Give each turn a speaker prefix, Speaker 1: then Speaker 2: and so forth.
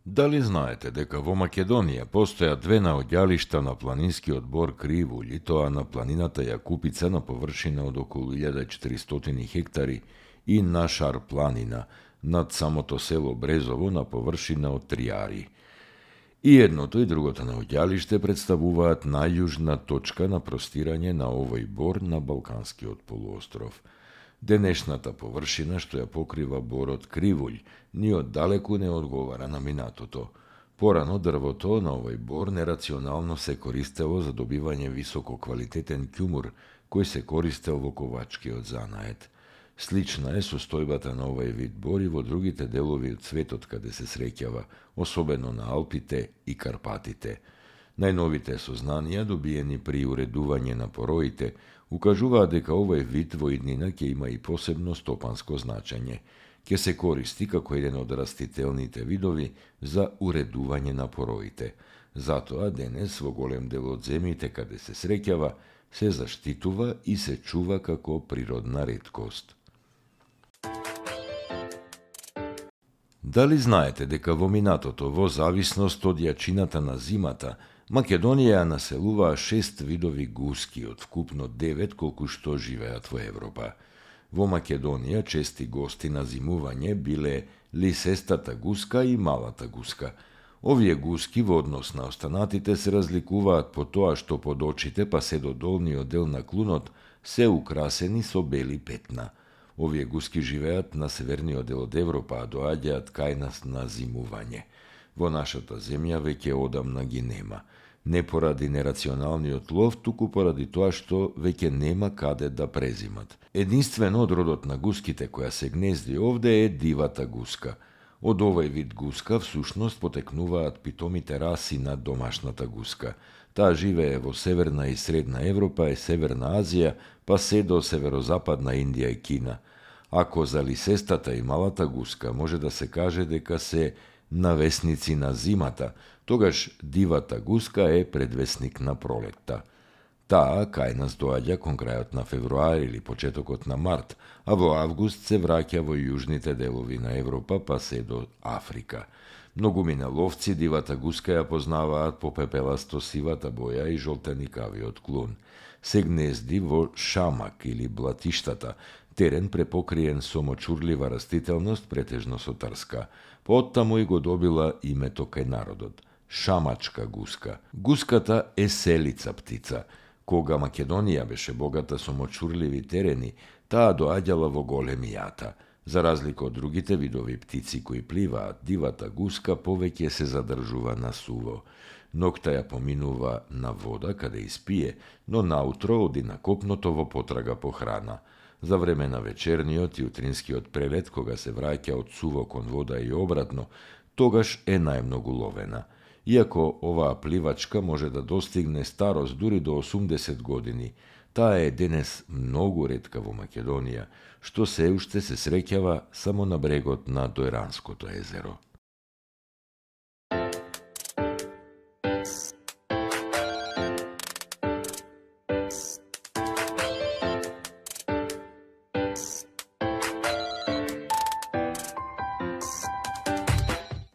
Speaker 1: Da li znajete дека во Македонија постојат две наоѓалишта на планински одбор Кривулј, и тоа на планината Јакупица на површина од околу 1400 хектари и на Шар планина над самото село Брезово на површина од 3 ари. И едното и другото наоѓалиште представуваат најјужна точка на простирање на овој бор на Балканскиот полуостров. Денешната површина што ја покрива борот Кривулј ни од далеку не одговара на минатото. Порано дрвото на овој бор нерационално се користело за добивање висококвалитетен ќумур кој се користел во ковачкиот занает. Слична е состојбата на овој вид бор и во другите делови од светот каде се среќава, особено на Алпите и Карпатите. Најновите сознанија, добиени при уредување на пороите, укажуваат дека овој вид во иднина ќе има и посебно стопанско значење. Ќе се користи како еден од растителните видови за уредување на пороите. Затоа денес во голем дел од земјите каде се среќава, се заштитува и се чува како природна реткост. Дали знаете дека во минатото, во зависност од јачината на зимата, Македонија населуваа 6 видови гуски од вкупно 9 колку што живеат во Европа. Во Македонија чести гости на зимување биле лисестата гуска и малата гуска. Овие гуски во однос на останатите се разликуваат по тоа што под очите па се до долниот дел на клунот се украсени со бели петна. Овие гуски живеат на северниот дел од Европа, а доаѓаат кај нас на зимување. Во нашата земја веќе одамна ги нема. Не поради нерационалниот лов, туку поради тоа што веќе нема каде да презимат. Единствено од родот на гуските која се гнезди овде е дивата гуска. Од овој вид гуска всушност потекнуваат питомите раси на домашната гуска. Таа живее во Северна и Средна Европа и Северна Азија, па се до Северозападна Индија и Кина. Ако за лисестата и малата гуска може да се каже дека се навесници на зимата, тогаш дивата гуска е предвесник на пролетта. Таа кај нас доаѓа кон крајот на февруари или почетокот на март, а во август се враќа во јужните делови на Европа па се до Африка. Многумина ловци дивата гуска ја познаваат по пепеласто-сивата боја и жолтеникавиот клун. Се гнезди во шамак или блатиштата, терен препокриен со мочурлива растителност, претежно со трска. Поттаму и го добила името кај народот – шамачка гуска. Гуската е селица птица. Кога Македонија беше богата со мочурливи терени, таа доаѓала во големи јата. За разлика од другите видови птици кои пливаат, дивата гуска повеќе се задржува на суво. Ноќта ја поминува на вода каде испие, но наутро оди на копното во потрага по храна. За време на вечерниот и утринскиот прелет, кога се враќа од суво кон вода и обратно, тогаш е најмногу ловена. Иако оваа пливачка може да достигне старост дури до 80 години, таа е денес многу ретка во Македонија, што се уште се среќава само на брегот на Дојранското езеро.